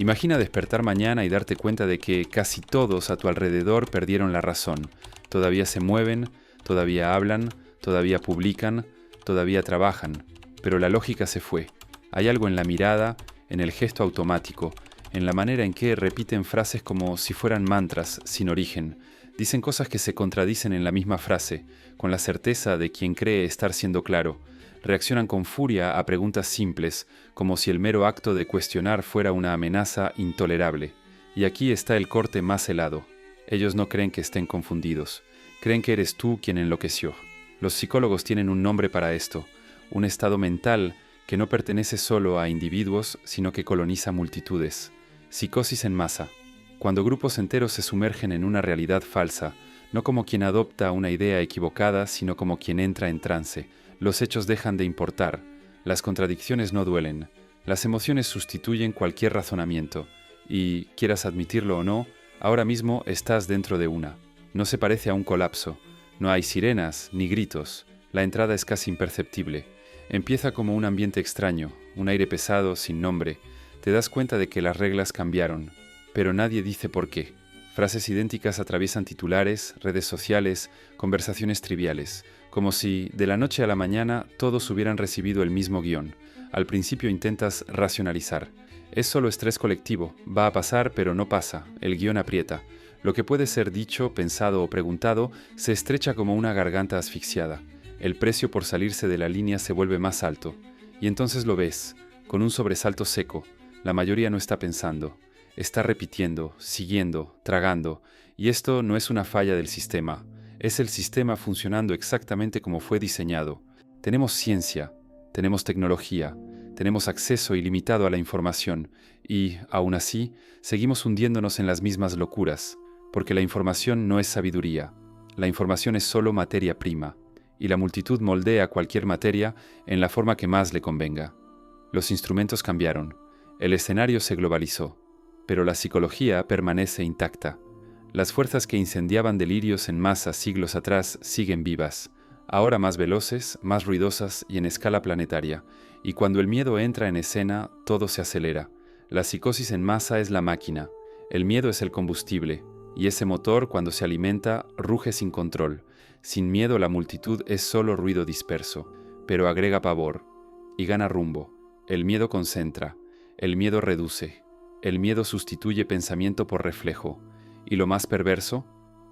Imagina despertar mañana y darte cuenta de que casi todos a tu alrededor perdieron la razón. Todavía se mueven, todavía hablan, todavía publican, todavía trabajan, pero la lógica se fue. Hay algo en la mirada, en el gesto automático, en la manera en que repiten frases como si fueran mantras, sin origen. Dicen cosas que se contradicen en la misma frase, con la certeza de quien cree estar siendo claro. Reaccionan con furia a preguntas simples, como si el mero acto de cuestionar fuera una amenaza intolerable. Y aquí está el corte más helado. Ellos no creen que estén confundidos. Creen que eres tú quien enloqueció. Los psicólogos tienen un nombre para esto, un estado mental que no pertenece solo a individuos, sino que coloniza multitudes. Psicosis en masa. Cuando grupos enteros se sumergen en una realidad falsa, no como quien adopta una idea equivocada, sino como quien entra en trance. Los hechos dejan de importar, las contradicciones no duelen, las emociones sustituyen cualquier razonamiento, y, quieras admitirlo o no, ahora mismo estás dentro de una. No se parece a un colapso, no hay sirenas ni gritos, la entrada es casi imperceptible. Empieza como un ambiente extraño, un aire pesado, sin nombre. Te das cuenta de que las reglas cambiaron, pero nadie dice por qué. Frases idénticas atraviesan titulares, redes sociales, conversaciones triviales, como si, de la noche a la mañana, todos hubieran recibido el mismo guión. Al principio intentas racionalizar. Es solo estrés colectivo, va a pasar pero no pasa, el guión aprieta. Lo que puede ser dicho, pensado o preguntado se estrecha como una garganta asfixiada. El precio por salirse de la línea se vuelve más alto. Y entonces lo ves, con un sobresalto seco. La mayoría no está pensando. Está repitiendo, siguiendo, tragando, y esto no es una falla del sistema, es el sistema funcionando exactamente como fue diseñado. Tenemos ciencia, tenemos tecnología, tenemos acceso ilimitado a la información, y, aún así, seguimos hundiéndonos en las mismas locuras, porque la información no es sabiduría, la información es solo materia prima, y la multitud moldea cualquier materia en la forma que más le convenga. Los instrumentos cambiaron, el escenario se globalizó, pero la psicología permanece intacta. Las fuerzas que incendiaban delirios en masa siglos atrás siguen vivas, ahora más veloces, más ruidosas y en escala planetaria, y cuando el miedo entra en escena, todo se acelera. La psicosis en masa es la máquina, el miedo es el combustible, y ese motor, cuando se alimenta, ruge sin control. Sin miedo la multitud es solo ruido disperso, pero agrega pavor, y gana rumbo. El miedo concentra, el miedo reduce. El miedo sustituye pensamiento por reflejo. Y lo más perverso,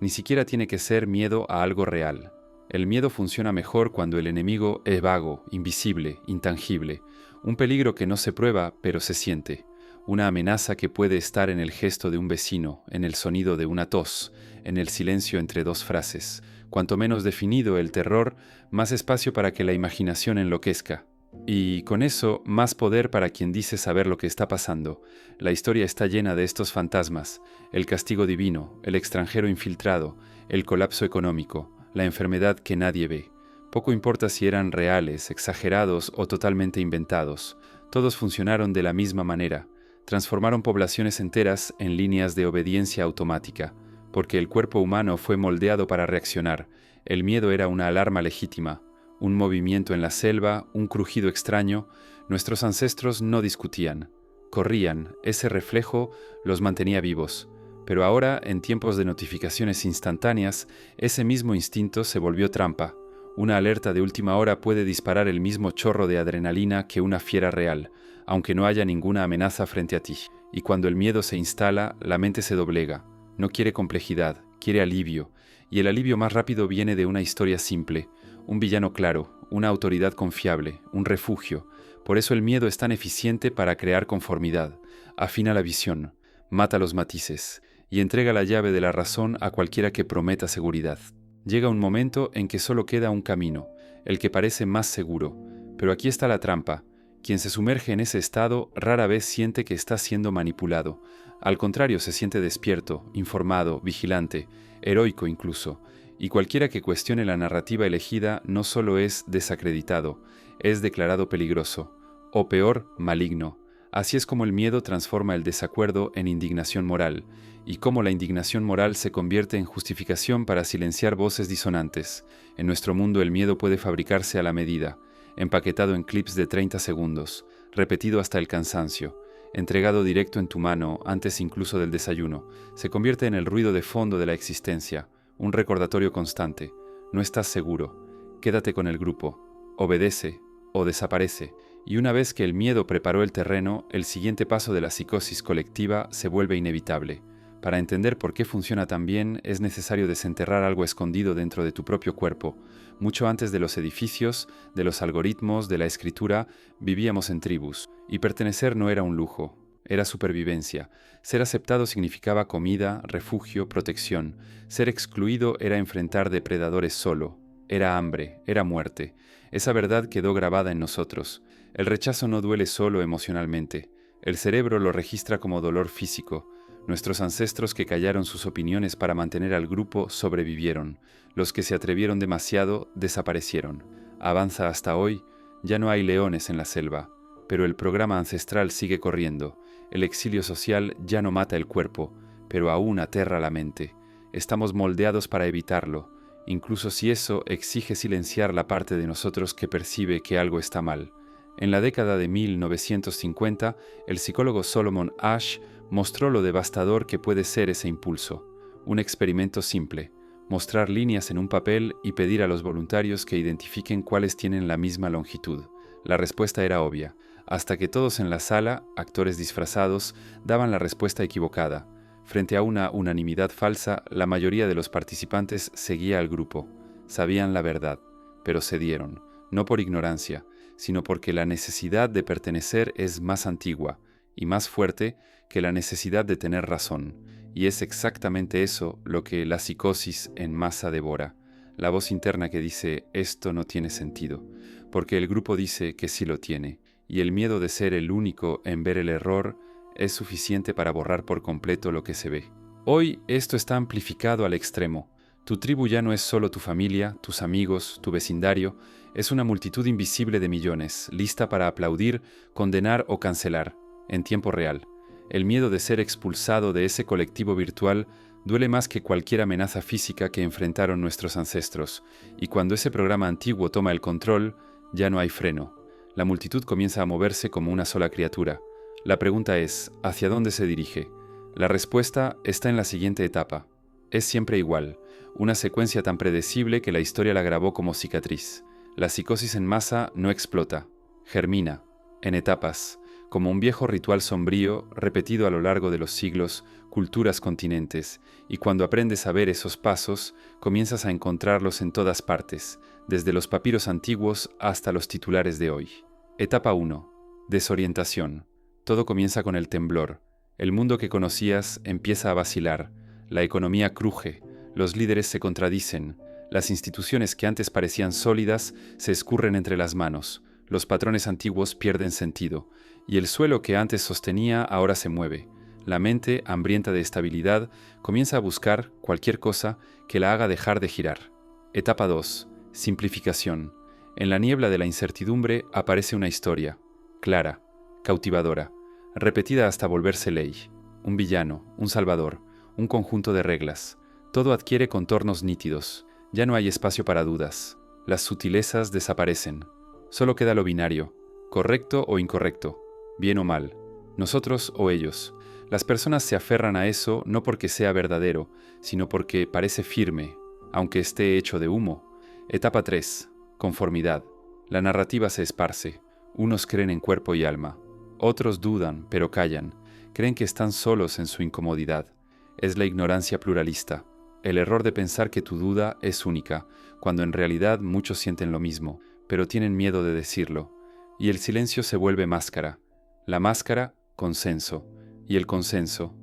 ni siquiera tiene que ser miedo a algo real. El miedo funciona mejor cuando el enemigo es vago, invisible, intangible. Un peligro que no se prueba, pero se siente. Una amenaza que puede estar en el gesto de un vecino, en el sonido de una tos, en el silencio entre dos frases. Cuanto menos definido el terror, más espacio para que la imaginación enloquezca. Y con eso, más poder para quien dice saber lo que está pasando. La historia está llena de estos fantasmas, el castigo divino, el extranjero infiltrado, el colapso económico, la enfermedad que nadie ve. Poco importa si eran reales, exagerados o totalmente inventados. Todos funcionaron de la misma manera. Transformaron poblaciones enteras en líneas de obediencia automática, porque el cuerpo humano fue moldeado para reaccionar. El miedo era una alarma legítima. Un movimiento en la selva, un crujido extraño, nuestros ancestros no discutían. Corrían, ese reflejo los mantenía vivos. Pero ahora, en tiempos de notificaciones instantáneas, ese mismo instinto se volvió trampa. Una alerta de última hora puede disparar el mismo chorro de adrenalina que una fiera real, aunque no haya ninguna amenaza frente a ti. Y cuando el miedo se instala, la mente se doblega. No quiere complejidad, quiere alivio. Y el alivio más rápido viene de una historia simple. Un villano claro, una autoridad confiable, un refugio. Por eso el miedo es tan eficiente para crear conformidad. Afina la visión, mata los matices y entrega la llave de la razón a cualquiera que prometa seguridad. Llega un momento en que solo queda un camino, el que parece más seguro. Pero aquí está la trampa. Quien se sumerge en ese estado rara vez siente que está siendo manipulado. Al contrario, se siente despierto, informado, vigilante, heroico incluso. Y cualquiera que cuestione la narrativa elegida no solo es desacreditado, es declarado peligroso, o peor, maligno. Así es como el miedo transforma el desacuerdo en indignación moral, y cómo la indignación moral se convierte en justificación para silenciar voces disonantes. En nuestro mundo el miedo puede fabricarse a la medida, empaquetado en clips de 30 segundos, repetido hasta el cansancio. entregado directo en tu mano antes incluso del desayuno. Se convierte en el ruido de fondo de la existencia, un recordatorio constante. No estás seguro. Quédate con el grupo. Obedece o desaparece. Y una vez que el miedo preparó el terreno, el siguiente paso de la psicosis colectiva se vuelve inevitable. Para entender por qué funciona tan bien, es necesario desenterrar algo escondido dentro de tu propio cuerpo. Mucho antes de los edificios, de los algoritmos, de la escritura, vivíamos en tribus. Y pertenecer no era un lujo, era supervivencia. Ser aceptado significaba comida, refugio, protección. Ser excluido era enfrentar depredadores solo. Era hambre, era muerte. Esa verdad quedó grabada en nosotros. El rechazo no duele solo emocionalmente. El cerebro lo registra como dolor físico. Nuestros ancestros que callaron sus opiniones para mantener al grupo sobrevivieron. Los que se atrevieron demasiado desaparecieron. Avanza hasta hoy, ya no hay leones en la selva, pero el programa ancestral sigue corriendo. El exilio social ya no mata el cuerpo, pero aún aterra la mente. Estamos moldeados para evitarlo, incluso si eso exige silenciar la parte de nosotros que percibe que algo está mal. En la década de 1950, el psicólogo Solomon Asch mostró lo devastador que puede ser ese impulso. Un experimento simple: mostrar líneas en un papel y pedir a los voluntarios que identifiquen cuáles tienen la misma longitud. La respuesta era obvia, hasta que todos en la sala, actores disfrazados, daban la respuesta equivocada. Frente a una unanimidad falsa, la mayoría de los participantes seguía al grupo. Sabían la verdad, pero cedieron, no por ignorancia, sino porque la necesidad de pertenecer es más antigua y más fuerte que la necesidad de tener razón. Y es exactamente eso lo que la psicosis en masa devora. La voz interna que dice, esto no tiene sentido, porque el grupo dice que sí lo tiene, y el miedo de ser el único en ver el error es suficiente para borrar por completo lo que se ve. Hoy esto está amplificado al extremo. Tu tribu ya no es solo tu familia, tus amigos, tu vecindario, es una multitud invisible de millones, lista para aplaudir, condenar o cancelar, en tiempo real. El miedo de ser expulsado de ese colectivo virtual duele más que cualquier amenaza física que enfrentaron nuestros ancestros, y cuando ese programa antiguo toma el control, ya no hay freno. La multitud comienza a moverse como una sola criatura. La pregunta es, ¿hacia dónde se dirige? La respuesta está en la siguiente etapa. Es siempre igual, una secuencia tan predecible que la historia la grabó como cicatriz. La psicosis en masa no explota, germina, en etapas, como un viejo ritual sombrío repetido a lo largo de los siglos, culturas, continentes, y cuando aprendes a ver esos pasos, comienzas a encontrarlos en todas partes, desde los papiros antiguos hasta los titulares de hoy. Etapa 1. Desorientación. Todo comienza con el temblor. El mundo que conocías empieza a vacilar, la economía cruje, los líderes se contradicen, las instituciones que antes parecían sólidas se escurren entre las manos, los patrones antiguos pierden sentido, y el suelo que antes sostenía ahora se mueve. La mente, hambrienta de estabilidad, comienza a buscar cualquier cosa que la haga dejar de girar. Etapa 2. Simplificación. En la niebla de la incertidumbre aparece una historia, clara, cautivadora, repetida hasta volverse ley. Un villano, un salvador, un conjunto de reglas. Todo adquiere contornos nítidos. Ya no hay espacio para dudas. Las sutilezas desaparecen. Solo queda lo binario, correcto o incorrecto, bien o mal, nosotros o ellos. Las personas se aferran a eso no porque sea verdadero, sino porque parece firme, aunque esté hecho de humo. Etapa 3. Conformidad. La narrativa se esparce. Unos creen en cuerpo y alma. Otros dudan, pero callan. Creen que están solos en su incomodidad. Es la ignorancia pluralista. El error de pensar que tu duda es única, cuando en realidad muchos sienten lo mismo, pero tienen miedo de decirlo. Y el silencio se vuelve máscara. La máscara, consenso. Y el consenso,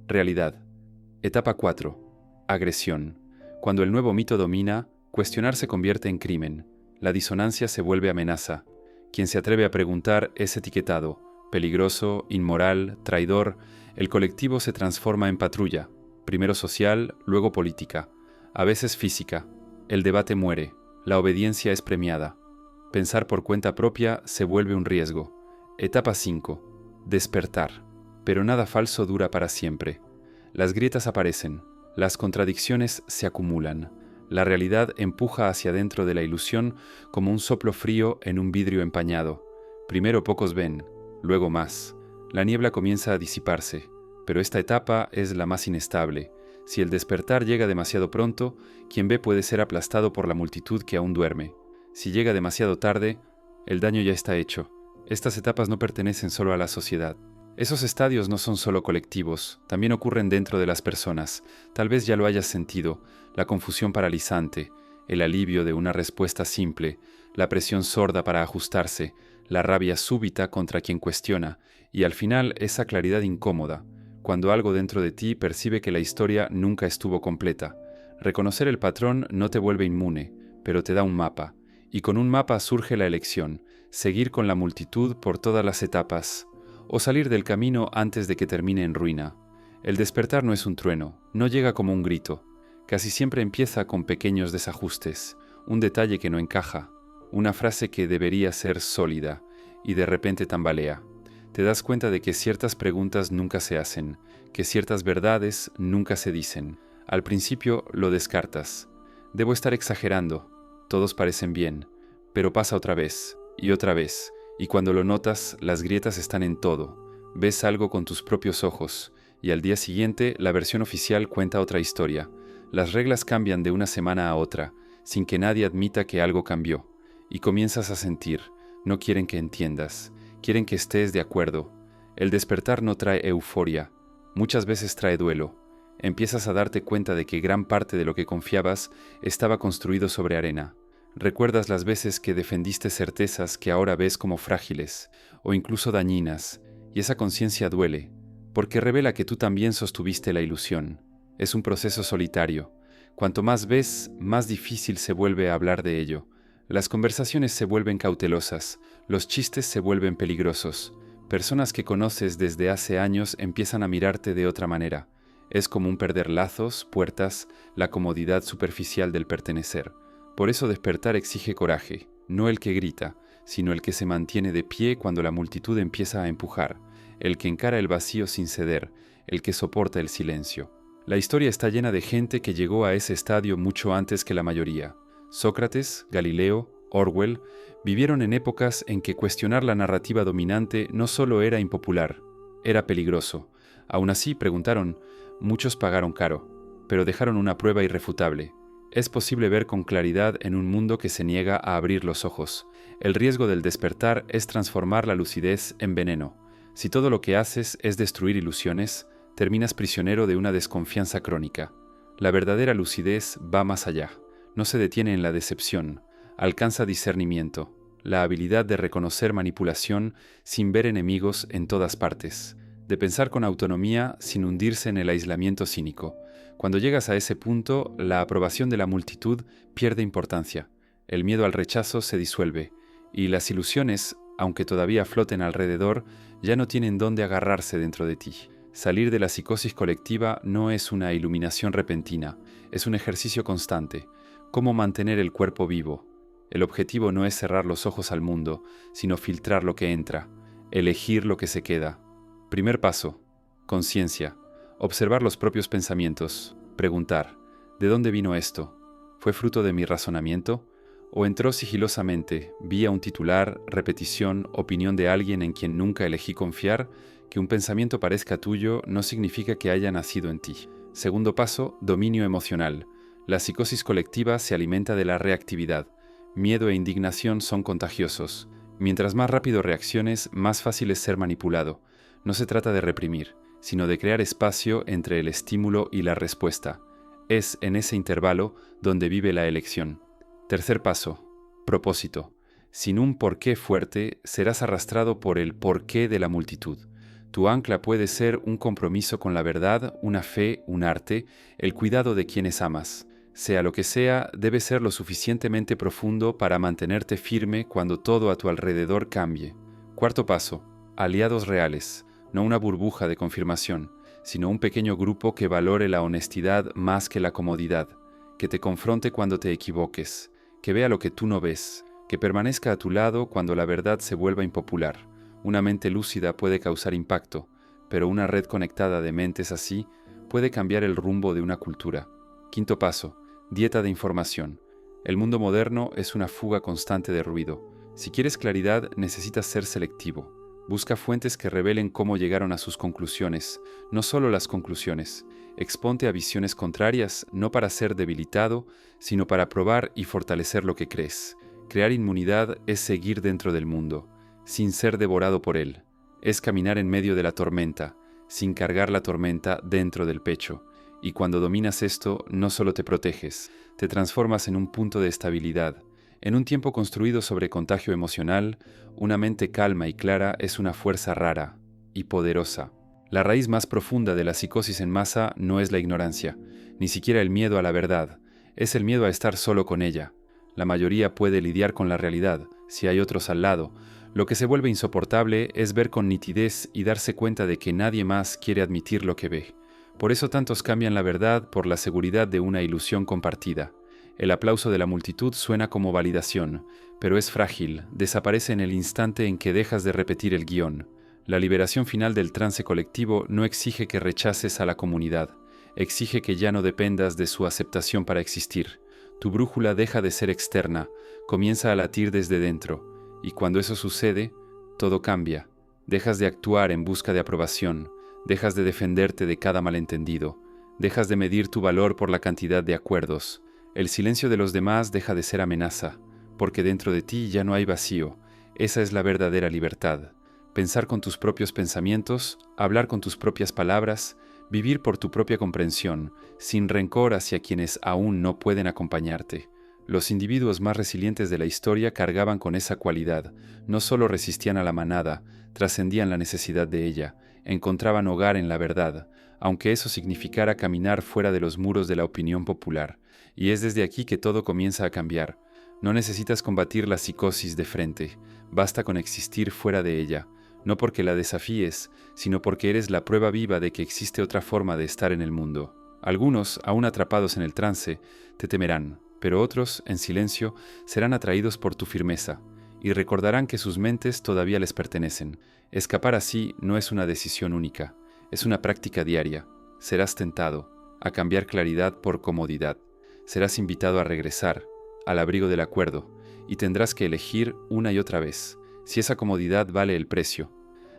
realidad. Etapa 4. Agresión. Cuando el nuevo mito domina, cuestionar se convierte en crimen. La disonancia se vuelve amenaza. Quien se atreve a preguntar es etiquetado. Peligroso, inmoral, traidor. El colectivo se transforma en patrulla. Primero social, luego política. A veces física. El debate muere. La obediencia es premiada. Pensar por cuenta propia se vuelve un riesgo. Etapa 5. Despertar. Pero nada falso dura para siempre. Las grietas aparecen. Las contradicciones se acumulan. La realidad empuja hacia dentro de la ilusión como un soplo frío en un vidrio empañado. Primero pocos ven, luego más. La niebla comienza a disiparse, pero esta etapa es la más inestable. Si el despertar llega demasiado pronto, quien ve puede ser aplastado por la multitud que aún duerme. Si llega demasiado tarde, el daño ya está hecho. Estas etapas no pertenecen solo a la sociedad. Esos estadios no son solo colectivos, también ocurren dentro de las personas. Tal vez ya lo hayas sentido, la confusión paralizante, el alivio de una respuesta simple, la presión sorda para ajustarse, la rabia súbita contra quien cuestiona, y al final esa claridad incómoda, cuando algo dentro de ti percibe que la historia nunca estuvo completa. Reconocer el patrón no te vuelve inmune, pero te da un mapa, y con un mapa surge la elección, seguir con la multitud por todas las etapas, o salir del camino antes de que termine en ruina. El despertar no es un trueno, no llega como un grito. Casi siempre empieza con pequeños desajustes, un detalle que no encaja, una frase que debería ser sólida, y de repente tambalea. Te das cuenta de que ciertas preguntas nunca se hacen, que ciertas verdades nunca se dicen. Al principio lo descartas. Debo estar exagerando, todos parecen bien, pero pasa otra vez, y cuando lo notas, las grietas están en todo. Ves algo con tus propios ojos, y al día siguiente la versión oficial cuenta otra historia. Las reglas cambian de una semana a otra, sin que nadie admita que algo cambió. Y comienzas a sentir, no quieren que entiendas, quieren que estés de acuerdo. El despertar no trae euforia, muchas veces trae duelo. Empiezas a darte cuenta de que gran parte de lo que confiabas estaba construido sobre arena. Recuerdas las veces que defendiste certezas que ahora ves como frágiles, o incluso dañinas, y esa conciencia duele, porque revela que tú también sostuviste la ilusión. Es un proceso solitario. Cuanto más ves, más difícil se vuelve a hablar de ello. Las conversaciones se vuelven cautelosas, los chistes se vuelven peligrosos. Personas que conoces desde hace años empiezan a mirarte de otra manera. Es común perder lazos, puertas, la comodidad superficial del pertenecer. Por eso despertar exige coraje, no el que grita, sino el que se mantiene de pie cuando la multitud empieza a empujar, el que encara el vacío sin ceder, el que soporta el silencio. La historia está llena de gente que llegó a ese estadio mucho antes que la mayoría. Sócrates, Galileo, Orwell, vivieron en épocas en que cuestionar la narrativa dominante no solo era impopular, era peligroso. Aún así, preguntaron, muchos pagaron caro, pero dejaron una prueba irrefutable. Es posible ver con claridad en un mundo que se niega a abrir los ojos. El riesgo del despertar es transformar la lucidez en veneno. Si todo lo que haces es destruir ilusiones, terminas prisionero de una desconfianza crónica. La verdadera lucidez va más allá. No se detiene en la decepción, alcanza discernimiento, la habilidad de reconocer manipulación sin ver enemigos en todas partes, de pensar con autonomía sin hundirse en el aislamiento cínico. Cuando llegas a ese punto, la aprobación de la multitud pierde importancia, el miedo al rechazo se disuelve, y las ilusiones, aunque todavía floten alrededor, ya no tienen dónde agarrarse dentro de ti. Salir de la psicosis colectiva no es una iluminación repentina, es un ejercicio constante. Cómo mantener el cuerpo vivo. El objetivo no es cerrar los ojos al mundo, sino filtrar lo que entra, elegir lo que se queda. Primer paso, conciencia. Observar los propios pensamientos, preguntar, ¿de dónde vino esto? ¿Fue fruto de mi razonamiento? ¿O entró sigilosamente, vía un titular, repetición, opinión de alguien en quien nunca elegí confiar? Que un pensamiento parezca tuyo no significa que haya nacido en ti. Segundo paso, dominio emocional. La psicosis colectiva se alimenta de la reactividad. Miedo e indignación son contagiosos. Mientras más rápido reacciones, más fácil es ser manipulado. No se trata de reprimir, sino de crear espacio entre el estímulo y la respuesta. Es en ese intervalo donde vive la elección. Tercer paso, propósito. Sin un porqué fuerte, serás arrastrado por el porqué de la multitud. Tu ancla puede ser un compromiso con la verdad, una fe, un arte, el cuidado de quienes amas. Sea lo que sea, debe ser lo suficientemente profundo para mantenerte firme cuando todo a tu alrededor cambie. Cuarto paso, aliados reales, no una burbuja de confirmación, sino un pequeño grupo que valore la honestidad más que la comodidad, que te confronte cuando te equivoques, que vea lo que tú no ves, que permanezca a tu lado cuando la verdad se vuelva impopular. Una mente lúcida puede causar impacto, pero una red conectada de mentes así puede cambiar el rumbo de una cultura. Quinto paso, dieta de información. El mundo moderno es una fuga constante de ruido. Si quieres claridad, necesitas ser selectivo. Busca fuentes que revelen cómo llegaron a sus conclusiones, no solo las conclusiones. Exponte a visiones contrarias, no para ser debilitado, sino para probar y fortalecer lo que crees. Crear inmunidad es seguir dentro del mundo, sin ser devorado por él. Es caminar en medio de la tormenta, sin cargar la tormenta dentro del pecho. Y cuando dominas esto, no solo te proteges, te transformas en un punto de estabilidad. En un tiempo construido sobre contagio emocional, una mente calma y clara es una fuerza rara y poderosa. La raíz más profunda de la psicosis en masa no es la ignorancia, ni siquiera el miedo a la verdad, es el miedo a estar solo con ella. La mayoría puede lidiar con la realidad, si hay otros al lado. Lo que se vuelve insoportable es ver con nitidez y darse cuenta de que nadie más quiere admitir lo que ve. Por eso tantos cambian la verdad por la seguridad de una ilusión compartida. El aplauso de la multitud suena como validación, pero es frágil, desaparece en el instante en que dejas de repetir el guión. La liberación final del trance colectivo no exige que rechaces a la comunidad, exige que ya no dependas de su aceptación para existir. Tu brújula deja de ser externa, comienza a latir desde dentro, y cuando eso sucede, todo cambia. Dejas de actuar en busca de aprobación, dejas de defenderte de cada malentendido, dejas de medir tu valor por la cantidad de acuerdos. El silencio de los demás deja de ser amenaza, porque dentro de ti ya no hay vacío. Esa es la verdadera libertad. Pensar con tus propios pensamientos, hablar con tus propias palabras, vivir por tu propia comprensión, sin rencor hacia quienes aún no pueden acompañarte. Los individuos más resilientes de la historia cargaban con esa cualidad. No solo resistían a la manada, trascendían la necesidad de ella, encontraban hogar en la verdad, aunque eso significara caminar fuera de los muros de la opinión popular. Y es desde aquí que todo comienza a cambiar. No necesitas combatir la psicosis de frente, basta con existir fuera de ella, no porque la desafíes, sino porque eres la prueba viva de que existe otra forma de estar en el mundo. Algunos, aún atrapados en el trance, te temerán, pero otros, en silencio, serán atraídos por tu firmeza, y recordarán que sus mentes todavía les pertenecen. Escapar así no es una decisión única, es una práctica diaria. Serás tentado a cambiar claridad por comodidad. Serás invitado a regresar al abrigo del acuerdo y tendrás que elegir una y otra vez si esa comodidad vale el precio.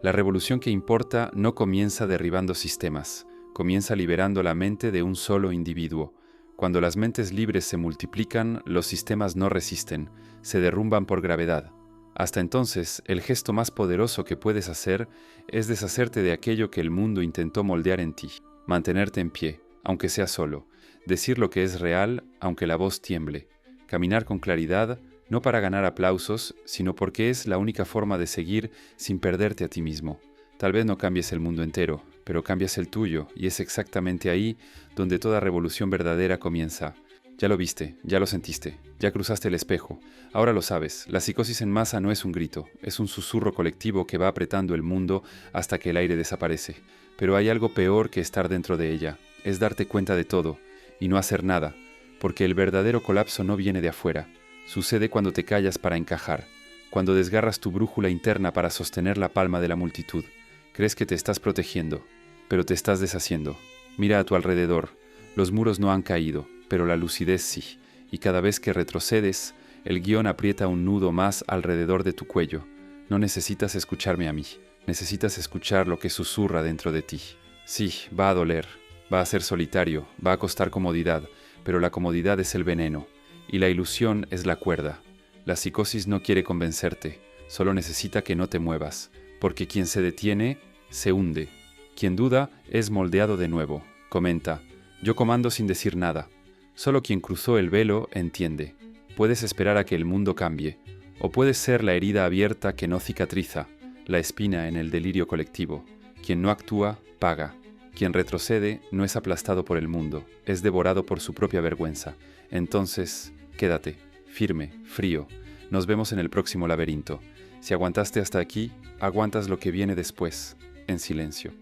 La revolución que importa no comienza derribando sistemas, comienza liberando la mente de un solo individuo. Cuando las mentes libres se multiplican, los sistemas no resisten, se derrumban por gravedad. Hasta entonces, el gesto más poderoso que puedes hacer es deshacerte de aquello que el mundo intentó moldear en ti, mantenerte en pie, aunque sea solo, decir lo que es real, aunque la voz tiemble, caminar con claridad, no para ganar aplausos, sino porque es la única forma de seguir sin perderte a ti mismo. Tal vez no cambies el mundo entero, pero cambias el tuyo, y es exactamente ahí donde toda revolución verdadera comienza. Ya lo viste, ya lo sentiste, ya cruzaste el espejo. Ahora lo sabes, la psicosis en masa no es un grito, es un susurro colectivo que va apretando el mundo hasta que el aire desaparece. Pero hay algo peor que estar dentro de ella, es darte cuenta de todo, y no hacer nada, porque el verdadero colapso no viene de afuera. Sucede cuando te callas para encajar, cuando desgarras tu brújula interna para sostener la palma de la multitud. Crees que te estás protegiendo, pero te estás deshaciendo. Mira a tu alrededor, los muros no han caído, pero la lucidez sí, y cada vez que retrocedes, el guión aprieta un nudo más alrededor de tu cuello. No necesitas escucharme a mí, necesitas escuchar lo que susurra dentro de ti. Sí, va a doler, va a ser solitario, va a costar comodidad, pero la comodidad es el veneno, y la ilusión es la cuerda. La psicosis no quiere convencerte, solo necesita que no te muevas, porque quien se detiene, se hunde. Quien duda es moldeado de nuevo. Comenta, yo comando sin decir nada. Solo quien cruzó el velo entiende. Puedes esperar a que el mundo cambie, o puedes ser la herida abierta que no cicatriza, la espina en el delirio colectivo. Quien no actúa, paga. Quien retrocede no es aplastado por el mundo, es devorado por su propia vergüenza. Entonces, quédate, firme, frío. Nos vemos en el próximo laberinto. Si aguantaste hasta aquí, aguantas lo que viene después, en silencio.